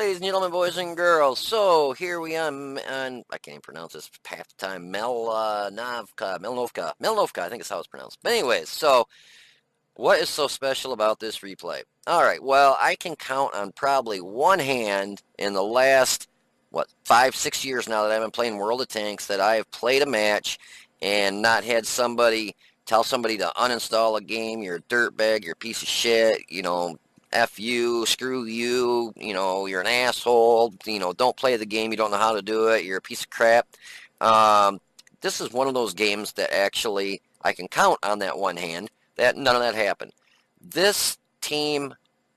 ladies and gentlemen, boys and girls. So here we are on I can't even pronounce this half the time. Melnovka, I think is how it's pronounced. But anyways, so what is so special about this replay? All right, well, I can count on probably one hand in the last, 5, 6 years now that I've been playing World of Tanks that I have played a match and not had somebody tell somebody to uninstall a game. You're a dirtbag, you're a piece of shit, F you, screw you, you're an asshole, don't play the game, you don't know how to do it, you're a piece of crap. This is one of those games that actually I can count on that one hand that none of that happened. This team,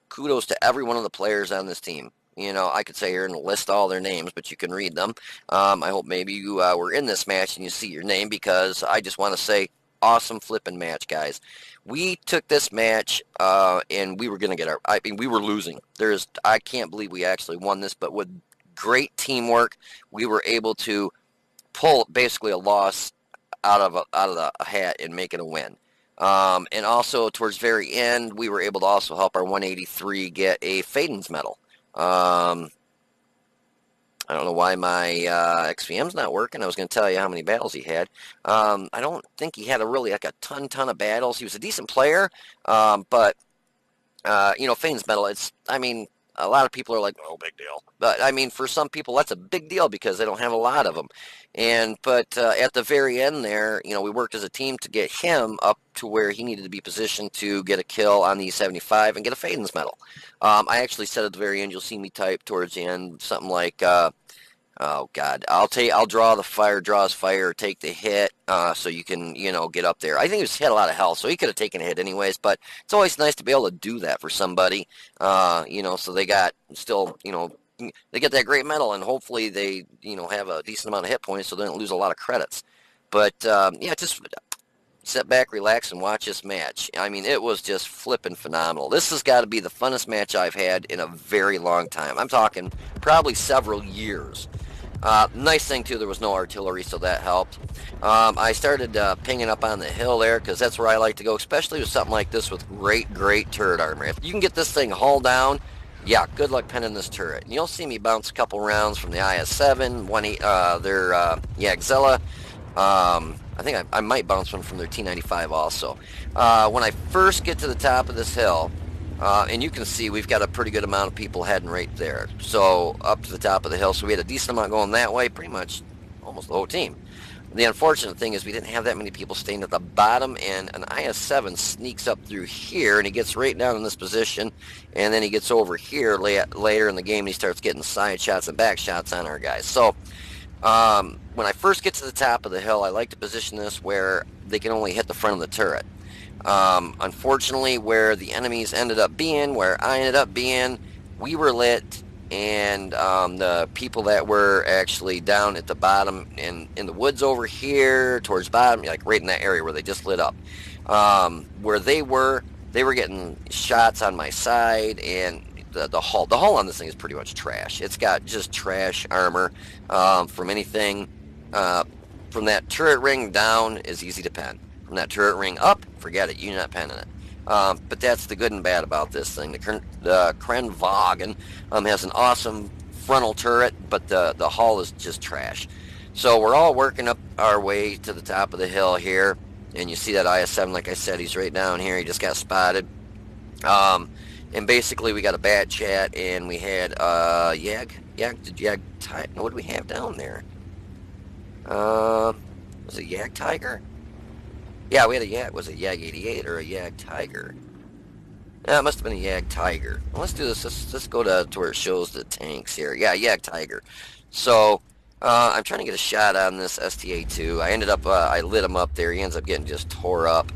kudos to every one of the players on this team. I could say here and list all their names, but you can read them. I hope maybe you were in this match and you see your name, because I just want to say awesome flipping match, guys. We took this match and we were going to get we were losing. I can't believe we actually won this, but with great teamwork, we were able to pull basically a loss out of the hat and make it a win. And also towards very end, we were able to also help our 183 get a Faden's medal. I don't know why my XVM's not working. I was going to tell you how many battles he had. I don't think he had a ton of battles. He was a decent player, but Fane's medal, a lot of people are like, oh, big deal. But, for some people, that's a big deal because they don't have a lot of them. But at the very end there, we worked as a team to get him up to where he needed to be positioned to get a kill on the 75 and get a Faden's medal. I actually said at the very end, you'll see me type towards the end something like, oh God, I'll draw the fire, draw his fire, take the hit, so you can, get up there. I think he had a lot of health, so he could have taken a hit anyways, but it's always nice to be able to do that for somebody, so they got still, they get that great medal, and hopefully they, have a decent amount of hit points so they don't lose a lot of credits. But, just sit back, relax, and watch this match. It was just flipping phenomenal. This has got to be the funnest match I've had in a very long time. I'm talking probably several years. Nice thing, too, there was no artillery, so that helped. I started pinging up on the hill there, because that's where I like to go, especially with something like this with great turret armor. If you can get this thing hull down, yeah, good luck pinning this turret. And you'll see me bounce a couple rounds from the IS-7, their Yagzella. I think I might bounce one from their T-95 also. When I first get to the top of this hill, and you can see we've got a pretty good amount of people heading right there. So up to the top of the hill, so we had a decent amount going that way, pretty much almost the whole team. The unfortunate thing is we didn't have that many people staying at the bottom, and an IS-7 sneaks up through here, and he gets right down in this position, and then he gets over here later in the game, and he starts getting side shots and back shots on our guys. So when I first get to the top of the hill, I like to position this where they can only hit the front of the turret. Unfortunately, where the enemies ended up being, where I ended up being, we were lit, and the people that were actually down at the bottom in the woods over here towards the bottom, like right in that area where they just lit up, where they were getting shots on my side, and the hull on this thing is pretty much trash. It's got just trash armor. From anything from that turret ring down is easy to pen. From that turret ring up, forget it, you're not penning it. But that's the good and bad about this thing. The Krenwagen has an awesome frontal turret, but the hull is just trash. So we're all working up our way to the top of the hill here, and you see that IS-7, like I said, he's right down here. He just got spotted. And basically we got a bad chat, and we had what do we have down there? Was it Yag Tiger? Yeah, we had a Yag. Was it Yag 88 or a Yag Tiger? Yeah, it must have been a Yag Tiger. Well, let's do this. Let's go to where it shows the tanks here. Yeah, Yag Tiger. So I'm trying to get a shot on this STA-2. I ended up, I lit him up there. He ends up getting just tore up.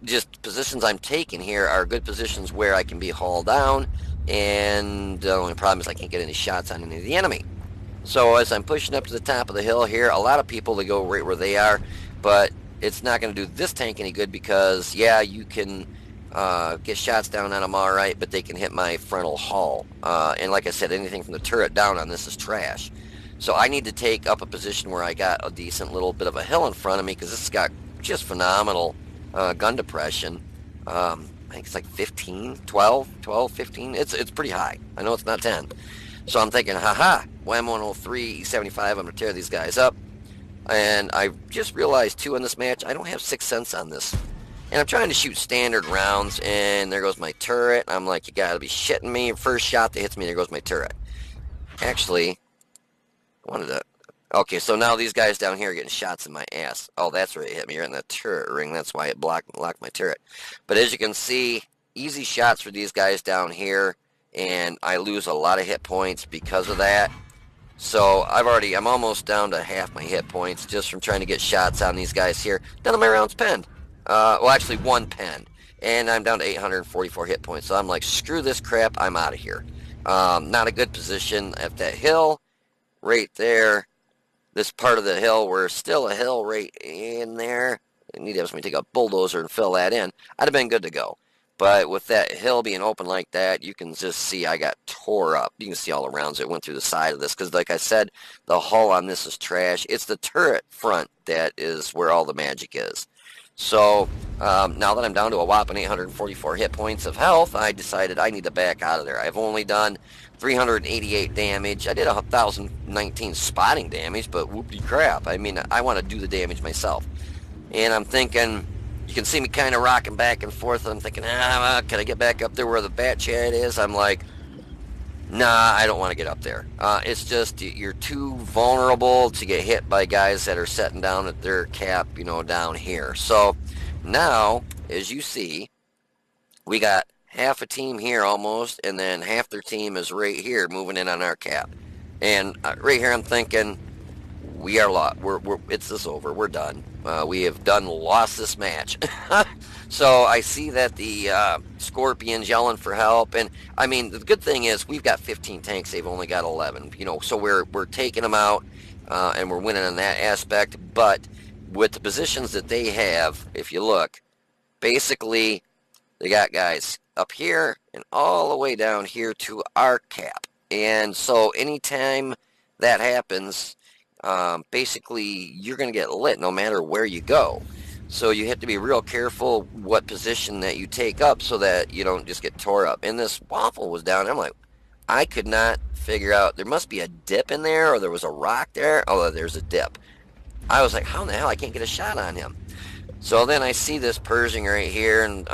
Just positions I'm taking here are good positions where I can be hauled down, and the only problem is I can't get any shots on any of the enemy. So as I'm pushing up to the top of the hill here, a lot of people, they go right where they are, but it's not going to do this tank any good because, yeah, you can get shots down on them all right, but they can hit my frontal hull. And like I said, anything from the turret down on this is trash. So I need to take up a position where I got a decent little bit of a hill in front of me, because this has got just phenomenal gun depression. I think it's like 15, 12, 15. It's pretty high. I know it's not 10. So I'm thinking, haha, WAM 103, E75, I'm going to tear these guys up. And I just realized, too, in this match, I don't have 6th Sense on this. And I'm trying to shoot standard rounds, and there goes my turret. I'm like, you got to be shitting me. First shot that hits me, there goes my turret. Actually, I wanted to... Okay, so now these guys down here are getting shots in my ass. Oh, that's where it hit me. You're in the turret ring. That's why it locked my turret. But as you can see, easy shots for these guys down here, and I lose a lot of hit points because of that. So I'm almost down to half my hit points just from trying to get shots on these guys here. None of my rounds penned. Well, actually one pen. And I'm down to 844 hit points. So I'm like, screw this crap. I'm out of here. Not a good position at that hill right there. This part of the hill, we're still a hill right in there. I need to have somebody take a bulldozer and fill that in. I'd have been good to go. But with that hill being open like that, you can just see I got tore up. You can see all the rounds that went through the side of this. Because like I said, the hull on this is trash. It's the turret front that is where all the magic is. So now that I'm down to a whopping 844 hit points of health, I decided I need to back out of there. I've only done 388 damage. I did 1,019 spotting damage, but whoopty crap. I mean, I want to do the damage myself. And I'm thinking, you can see me kind of rocking back and forth. I'm thinking, can I get back up there where the bat chat is? I'm like, nah, I don't want to get up there. It's just you're too vulnerable to get hit by guys that are setting down at their cap, down here. So now, as you see, we got half a team here almost, and then half their team is right here moving in on our cap. And right here I'm thinking, we are lost. It's this over. We're done. We have lost this match. So I see that the Scorpion's yelling for help, and I mean the good thing is we've got 15 tanks. They've only got 11. So we're taking them out, and we're winning on that aspect. But with the positions that they have, if you look, basically they got guys up here and all the way down here to our cap. And so anytime that happens, basically you're going to get lit no matter where you go. So you have to be real careful what position that you take up so that you don't just get tore up. And this waffle was down. I'm like, I could not figure out. There must be a dip in there, or there was a rock there. Oh, there's a dip. I was like, how in the hell I can't get a shot on him? So then I see this Pershing right here and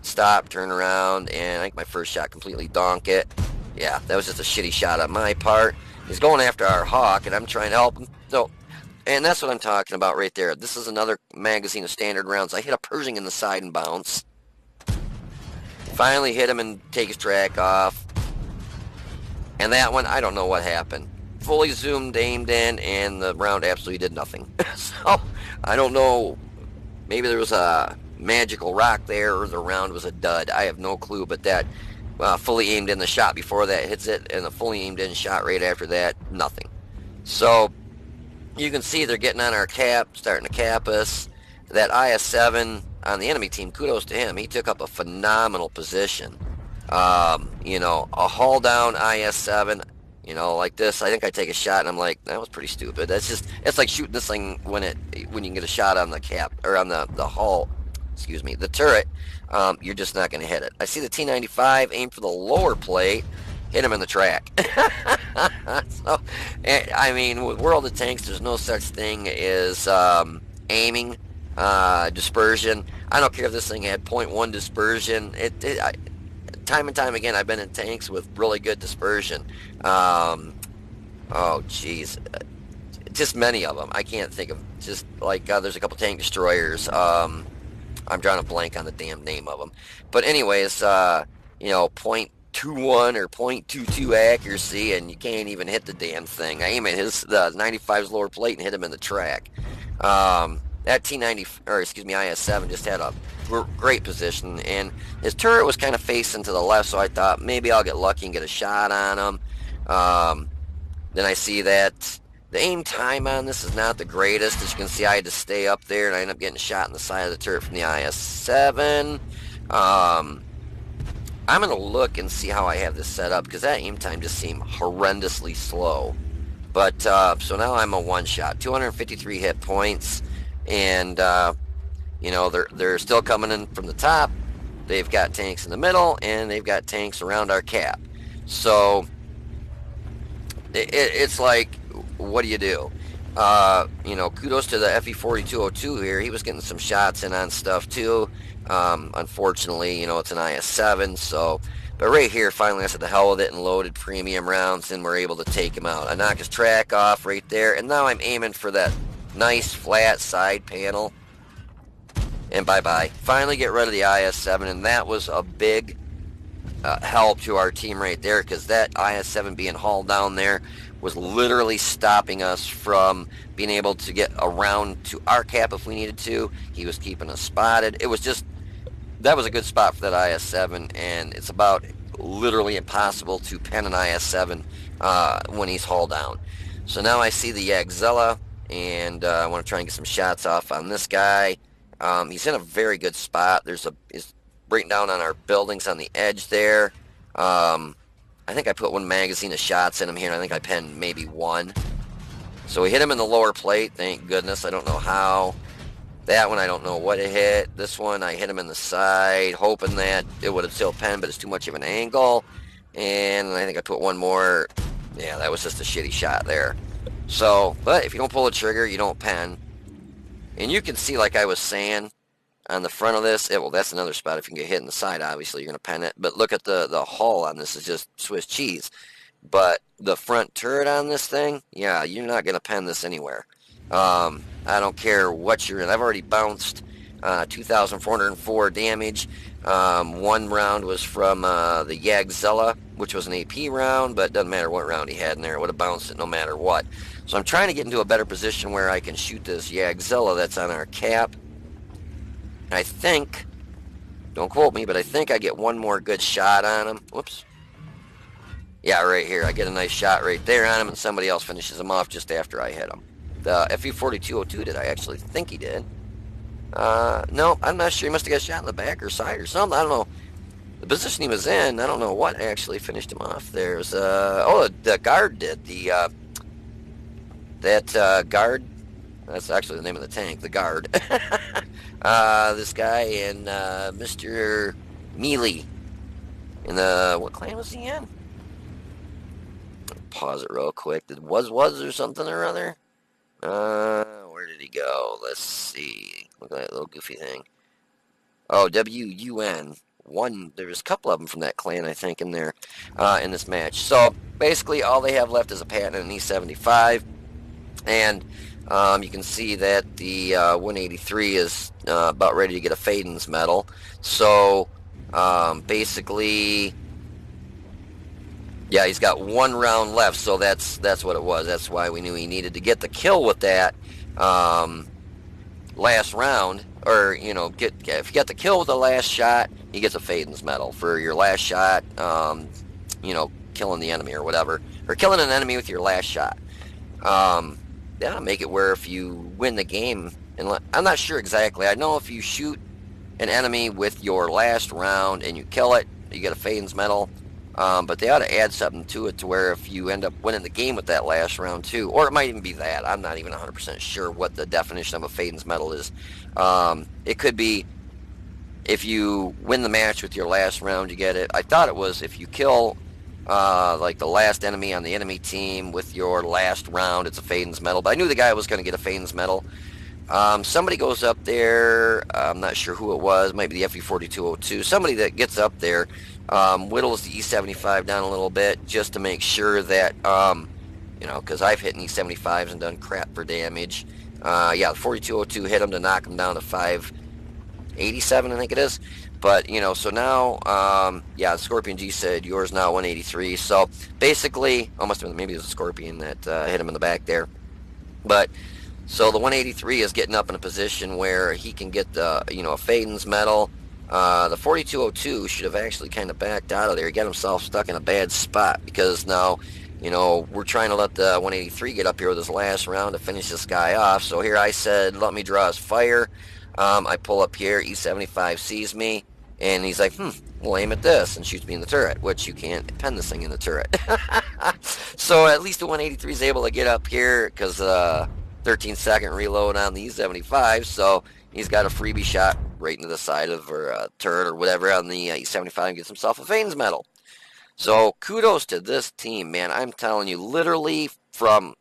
stop, turn around, and I think my first shot completely donk it. Yeah, that was just a shitty shot on my part. He's going after our Hawk, and I'm trying to help him. So, and that's what I'm talking about right there. This is another magazine of standard rounds. I hit a Pershing in the side and bounce. Finally hit him and take his track off. And that one, I don't know what happened. Fully zoomed, aimed in, and the round absolutely did nothing. So, I don't know. Maybe there was a magical rock there, or the round was a dud. I have no clue, but that fully aimed in the shot before that hits it, and the fully aimed in shot right after that, nothing. So, you can see they're getting on our cap, starting to cap us. That IS-7 on the enemy team, kudos to him. He took up a phenomenal position. A hull down IS-7, like this. I think I take a shot and I'm like, that was pretty stupid. It's like shooting this thing when you can get a shot on the cap, or on the hull, the turret. You're just not going to hit it. I see the T-95 aim for the lower plate, hit him in the track. So, I mean, with World of Tanks, there's no such thing as aiming, dispersion. I don't care if this thing had 0.1 dispersion. Time and time again, I've been in tanks with really good dispersion. Just many of them. I can't think of, just like there's a couple tank destroyers. I'm drawing a blank on the damn name of them. But anyways, 0.21 or 0.22 accuracy, and you can't even hit the damn thing. I aim at the 95's lower plate and hit him in the track. That IS-7 just had a great position, and his turret was kind of facing to the left, so I thought maybe I'll get lucky and get a shot on him. Then I see that the aim time on this is not the greatest. As you can see, I had to stay up there, and I ended up getting shot in the side of the turret from the IS-7. I'm going to look and see how I have this set up, because that aim time just seemed horrendously slow. But, so now I'm a one-shot, 253 hit points, and, they're still coming in from the top. they've got tanks in the middle, and they've got tanks around our cap. So it's like, what do you do? Kudos to the FE4202 here. He was getting some shots in on stuff too. Unfortunately, it's an IS-7, so... But right here, finally I said the hell with it and loaded premium rounds, and we're able to take him out. I knock his track off right there, and now I'm aiming for that nice flat side panel. And bye-bye. Finally get rid of the IS-7, and that was a big help to our team right there, because that IS-7 being hauled down there was literally stopping us from being able to get around to our cap if we needed to. He was keeping us spotted. It was just... That was a good spot for that IS-7, and it's about literally impossible to pen an IS-7 when he's hauled down. So now I see the Yagzilla, and I want to try and get some shots off on this guy. He's in a very good spot. He's breaking down on our buildings on the edge there. I think I put one magazine of shots in him here, and I think I penned maybe one. So we hit him in the lower plate, thank goodness. I don't know how. That one, I don't know what it hit. This one, I hit him in the side, hoping that it would have still penned, but it's too much of an angle. And I think I put one more. Yeah, that was just a shitty shot there. So, but if you don't pull the trigger, you don't pen. And you can see, like I was saying, on the front of this, well, that's another spot. If you can get hit in the side, obviously, you're going to pen it. But look at the hull on this is just Swiss cheese. But the front turret on this thing, yeah, you're not going to pen this anywhere. I don't care what you're in. I've already bounced 2,404 damage. One round was from the Yagzilla, which was an AP round, but it doesn't matter what round he had in there. It would have bounced it no matter what. So I'm trying to get into a better position where I can shoot this Yagzilla that's on our cap. I think, don't quote me, but I think I get one more good shot on him. Whoops. Yeah, right here. I get a nice shot right there on him, and somebody else finishes him off just after I hit him. The FE4202 did, I actually think he did. No, I'm not sure. He must have got shot in the back or side or something. I don't know. The position he was in, I don't know what actually finished him off. There's, the guard did. That guard, that's actually the name of the tank, the guard. This guy and Mr. Mealy. In the, what clan was he in? Pause it real quick. Did was or something or other? Where did he go? Let's see. Look at that little goofy thing. Oh, WUN. There was a couple of them from that clan, I think, in there, in this match. So, basically, all they have left is a Patton and an E75. And, you can see that the, 183 is, about ready to get a Faden's medal. So, basically... Yeah, he's got one round left, so that's what it was. That's why we knew he needed to get the kill with that last round, or if you get the kill with the last shot, he gets a Faden's medal for your last shot. Killing the enemy or whatever, or killing an enemy with your last shot. That'll make it where if you win the game, and I'm not sure exactly. I know if you shoot an enemy with your last round and you kill it, you get a Faden's medal. But they ought to add something to it to where if you end up winning the game with that last round too, or it might even be that. I'm not even 100% sure what the definition of a Faden's medal is. It could be if you win the match with your last round, you get it. I thought it was if you kill like the last enemy on the enemy team with your last round, it's a Faden's medal. But I knew the guy was going to get a Faden's medal. Somebody goes up there, I'm not sure who it was, maybe the FE4202, somebody that gets up there, whittles the E75 down a little bit just to make sure that, because I've hit E75s and done crap for damage. Yeah, the 4202 hit him to knock him down to 587, I think it is. But, so now, the Scorpion G said, yours now 183. So, basically, almost maybe it was a Scorpion that hit him in the back there. But... So the 183 is getting up in a position where he can get the, a Faden's medal. The 4202 should have actually kind of backed out of there. He got himself stuck in a bad spot because now, we're trying to let the 183 get up here with his last round to finish this guy off. So here I said, let me draw his fire. I pull up here, E75 sees me, and he's like, we'll aim at this, and shoots me in the turret, which you can't pen this thing in the turret. So at least the 183 is able to get up here because... 13-second reload on the E75, so he's got a freebie shot right into the side of or a turret or whatever on the E75 and gets himself a Fanes medal. So kudos to this team, man. I'm telling you, literally from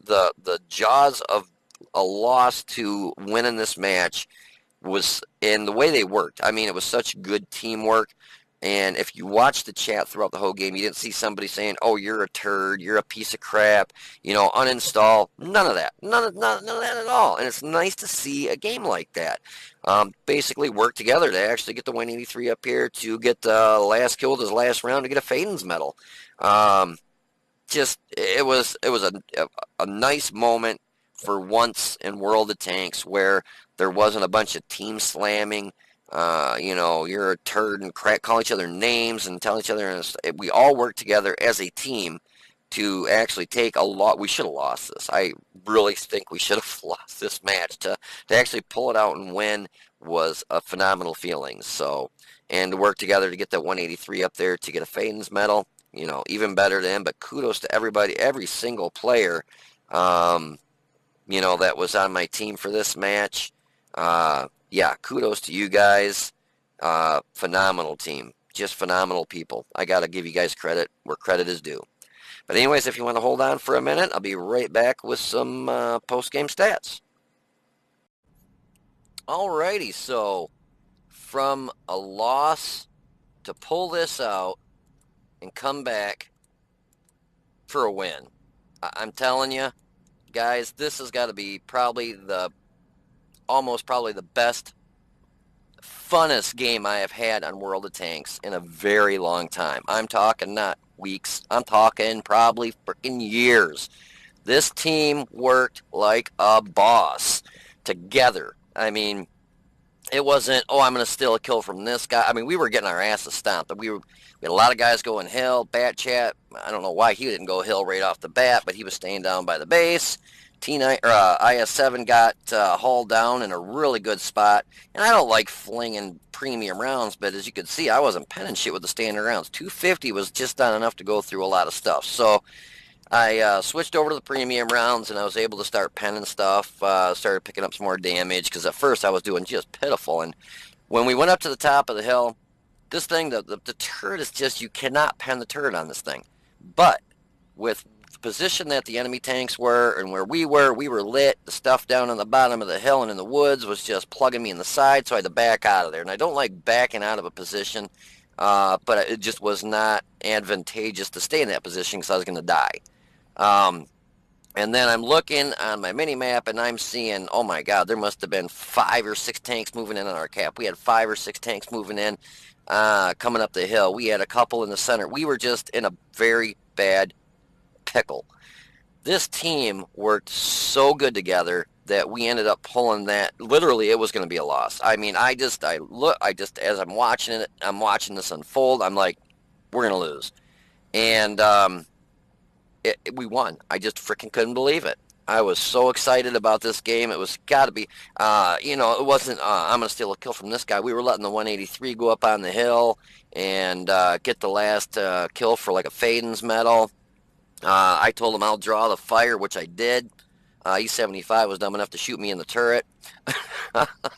the jaws of a loss to winning this match was in the way they worked. I mean, it was such good teamwork. And if you watch the chat throughout the whole game, you didn't see somebody saying, "Oh, you're a turd, you're a piece of crap," uninstall. None of that. None of that at all. And it's nice to see a game like that. Basically work together to actually get the 183 up here to get the last kill of his last round to get a Faden's medal. It was a nice moment for once in World of Tanks where there wasn't a bunch of team slamming. You're a turd and call each other names and tell each other. And we all work together as a team to actually take a lot. We should have lost this. I really think we should have lost this match. To actually pull it out and win was a phenomenal feeling. So, and to work together to get that 183 up there to get a Faden's medal, even better to him. But kudos to everybody, every single player, that was on my team for this match. Yeah, kudos to you guys. Phenomenal team. Just phenomenal people. I got to give you guys credit where credit is due. But anyways, if you want to hold on for a minute, I'll be right back with some post-game stats. Alrighty, so from a loss to pull this out and come back for a win. I'm telling you, guys, this has got to be probably the best, funnest game I have had on World of Tanks in a very long time. I'm talking not weeks. I'm talking probably freaking years. This team worked like a boss together. I mean, it wasn't, I'm going to steal a kill from this guy. I mean, we were getting our asses stomped. We had a lot of guys going hill. Bat Chat, I don't know why he didn't go hill right off the bat, but he was staying down by the base. IS-7 got hauled down in a really good spot. And I don't like flinging premium rounds, but as you can see, I wasn't penning shit with the standard rounds. 250 was just not enough to go through a lot of stuff. So I switched over to the premium rounds, and I was able to start penning stuff, started picking up some more damage, because at first I was doing just pitiful. And when we went up to the top of the hill, this thing, the turret is just, you cannot pen the turret on this thing. But with the position that the enemy tanks were and where we were lit. The stuff down on the bottom of the hill and in the woods was just plugging me in the side, so I had to back out of there. And I don't like backing out of a position, but it just was not advantageous to stay in that position because I was going to die. And then I'm looking on my mini-map, and I'm seeing, oh my God, there must have been 5 or 6 tanks moving in on our cap. We had 5 or 6 tanks moving in, coming up the hill. We had a couple in the center. We were just in a very bad pickle. This team worked so good together that we ended up pulling that. Literally, it was going to be a loss. I mean, as I'm watching it, I'm watching this unfold. I'm like, we're going to lose. And, we won. I just freaking couldn't believe it. I was so excited about this game. It was got to be, it wasn't, I'm going to steal a kill from this guy. We were letting the 183 go up on the hill and get the last kill for like a Faden's medal. I told him I'll draw the fire, which I did. E75 was dumb enough to shoot me in the turret.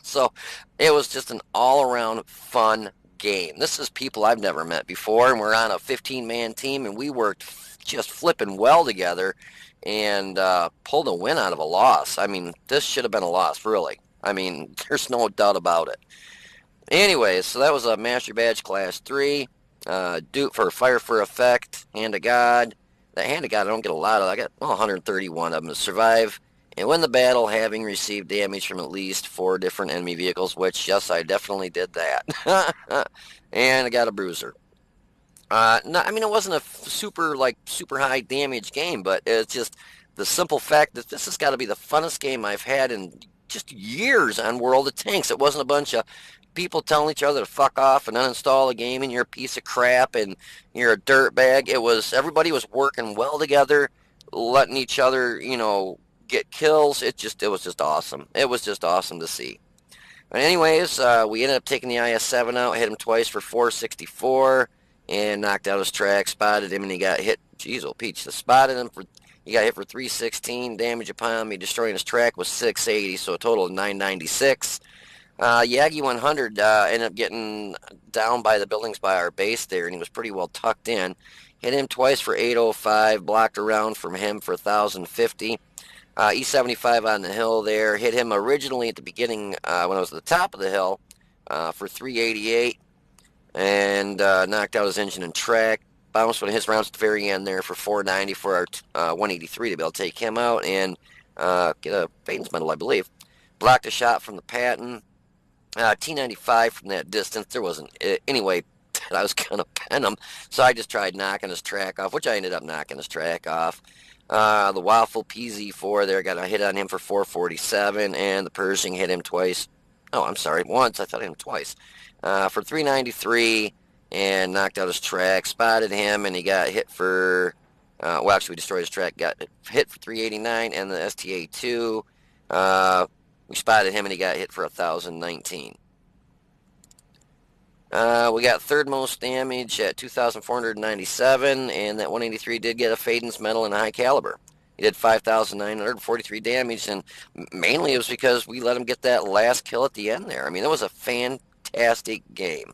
So it was just an all-around fun game. This is people I've never met before, and we're on a 15-man team, and we worked just flipping well together and pulled a win out of a loss. I mean, this should have been a loss, really. I mean, there's no doubt about it. Anyways, so that was a Master Badge Class 3. Duke for Fire for Effect, Hand of God. That Hand of God I don't get a lot of. I got 131 of them to survive and win the battle, having received damage from at least 4 different enemy vehicles, which, yes, I definitely did that. And I got a bruiser. It wasn't a super high damage game, but it's just the simple fact that this has got to be the funnest game I've had in just years on World of Tanks. It wasn't a bunch of people telling each other to fuck off and uninstall a game and you're a piece of crap and you're a dirtbag. Everybody was working well together, letting each other, get kills. It was just awesome. It was just awesome to see. But anyways, we ended up taking the IS-7 out, hit him twice for 464. And knocked out his track, spotted him, and he got hit. Jeez, old Peach. Spotted him he got hit for 316. Damage upon me, destroying his track was 680, so a total of 996. Yagi 100 ended up getting down by the buildings by our base there, and he was pretty well tucked in. Hit him twice for 805, blocked around from him for 1,050. E75 on the hill there. Hit him originally at the beginning when I was at the top of the hill for 388, and knocked out his engine and track. Bounced one of his rounds at the very end there for 490 for our 183 to be able to take him out and get a Faden's medal, I believe. Blocked a shot from the Patton. T95 from that distance. There wasn't any way that I was going to pen him, so I just tried knocking his track off, which I ended up knocking his track off. The Waffle PZ4 there got a hit on him for 447, and the Pershing hit him twice. Oh, I'm sorry, once. I thought I hit him twice. For 393, and knocked out his track. Spotted him, and he got hit for, well, actually, we destroyed his track. Got hit for 389, and the STA2. We spotted him, and he got hit for 1,019. We got third most damage at 2,497, and that 183 did get a Faden's medal in high caliber. He did 5,943 damage, and mainly it was because we let him get that last kill at the end there. I mean, it was a fantastic game.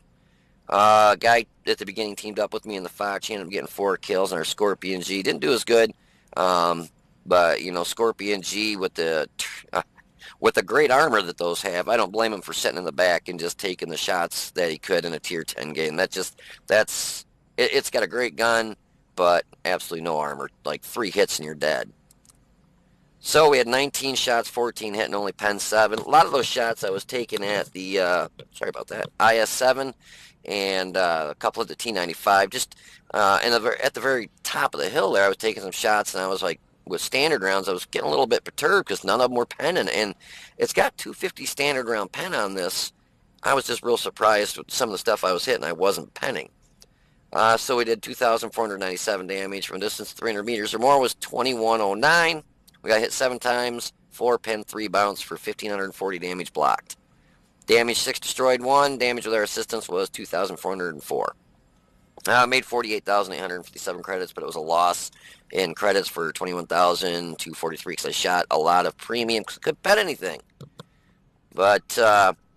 Guy at the beginning teamed up with me in the Fox. He ended up getting 4 kills, and our Scorpion G didn't do as good. But, you know, Scorpion G with the great armor that those have, I don't blame him for sitting in the back and just taking the shots that he could in a tier 10 game. It's got a great gun, but absolutely no armor. Like 3 hits and you're dead. So we had 19 shots, 14 hit, and only pen 7. A lot of those shots I was taking at the, sorry about that, IS-7 and a couple of the T-95. Just at the very top of the hill there, I was taking some shots, and I was like, with standard rounds, I was getting a little bit perturbed because none of them were penning, and it's got 250 standard round pen on this. I was just real surprised with some of the stuff I was hitting. I wasn't penning. So we did 2,497 damage from a distance 300 meters or more was 2109. We got hit 7 times, 4 pen, 3 bounce for 1,540 damage blocked. Damage 6 destroyed 1. Damage with our assistance was 2,404. Made 48,857 credits, but it was a loss in credits for 21,243 because I shot a lot of premium because I couldn't bet anything. But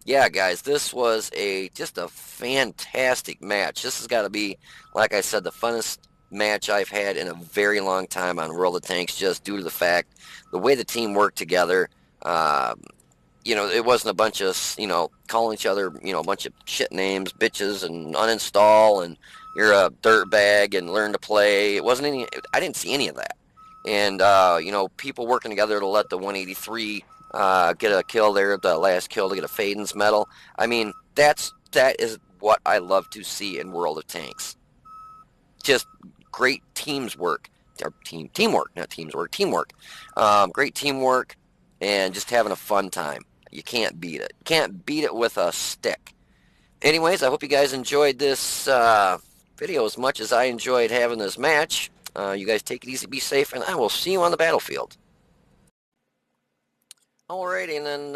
yeah, guys, this was just a fantastic match. This has got to be, like I said, the funnest match I've had in a very long time on World of Tanks, just due to the fact the way the team worked together. You know, it wasn't a bunch of, you know, calling each other, you know, a bunch of shit names, bitches, and uninstall, and you're a dirtbag, and learn to play. It wasn't any, I didn't see any of that. And, you know, people working together to let the 183 get a kill there, the last kill to get a Faden's medal. I mean, that is what I love to see in World of Tanks. Just great teamwork, or teamwork, not teams work, teamwork. Great teamwork, and just having a fun time. You can't beat it. Can't beat it with a stick. Anyways, I hope you guys enjoyed this video as much as I enjoyed having this match. You guys take it easy, be safe, and I will see you on the battlefield. Alrighty, and then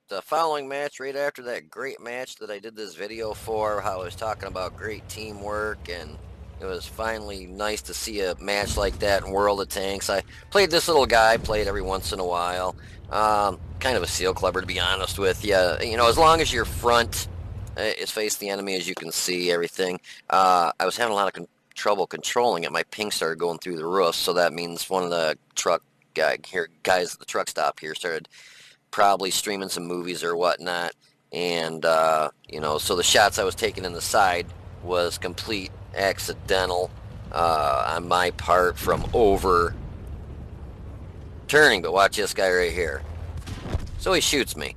the following match, right after that great match that I did this video for, how I was talking about great teamwork, and it was finally nice to see a match like that in World of Tanks. I played this little guy, played every once in a while. Kind of a seal clubber, to be honest with you. You know, as long as your front is face the enemy, as you can see, everything. I was having a lot of trouble controlling it. My ping started going through the roof, so that means one of the guys at the truck stop here started probably streaming some movies or whatnot. And, you know, so the shots I was taking in the side was complete accidental on my part from over turning. But watch this guy right here. So he shoots me.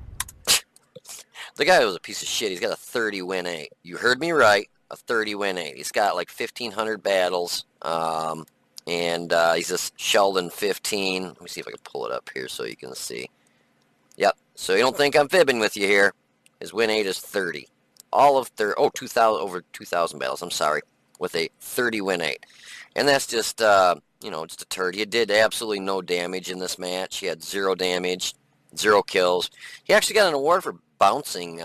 The guy was a piece of shit. He's got a 30 win 8. You heard me right, a 30 win 8. He's got like 1,500 battles, and he's a Sheldon 15. Let me see if I can pull it up here so you can see. Yep. So you don't think I'm fibbing with you here. His win 8 is 30. All of 2,000, over 2,000 battles, I'm sorry, with a 30 win 8. And that's just, you know, just a turd. He did absolutely no damage in this match. He had 0 damage, 0 kills. He actually got an award for bouncing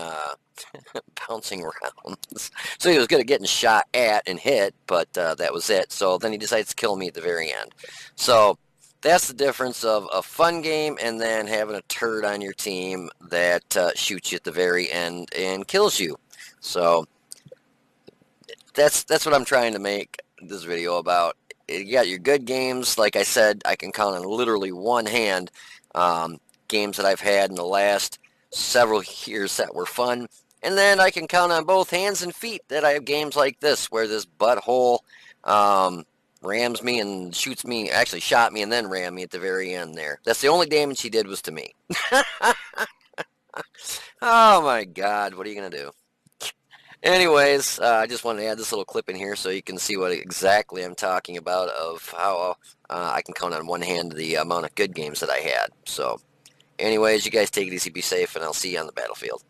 bouncing rounds. So he was good at getting shot at and hit, but that was it. So then he decides to kill me at the very end. So That's the difference of a fun game and then having a turd on your team that shoots you at the very end and kills you. So that's what I'm trying to make this video about. You got your good games. Like I said, I can count on literally one hand games that I've had in the last several years that were fun. And then I can count on both hands and feet that I have games like this where this butthole rams me and shoots me, actually shot me and then rammed me at the very end there. That's the only damage he did was to me. Oh my God, what are you going to do? Anyways, I just wanted to add this little clip in here so you can see what exactly I'm talking about of how I can count on one hand the amount of good games that I had. So anyways, you guys take it easy, be safe, and I'll see you on the battlefield.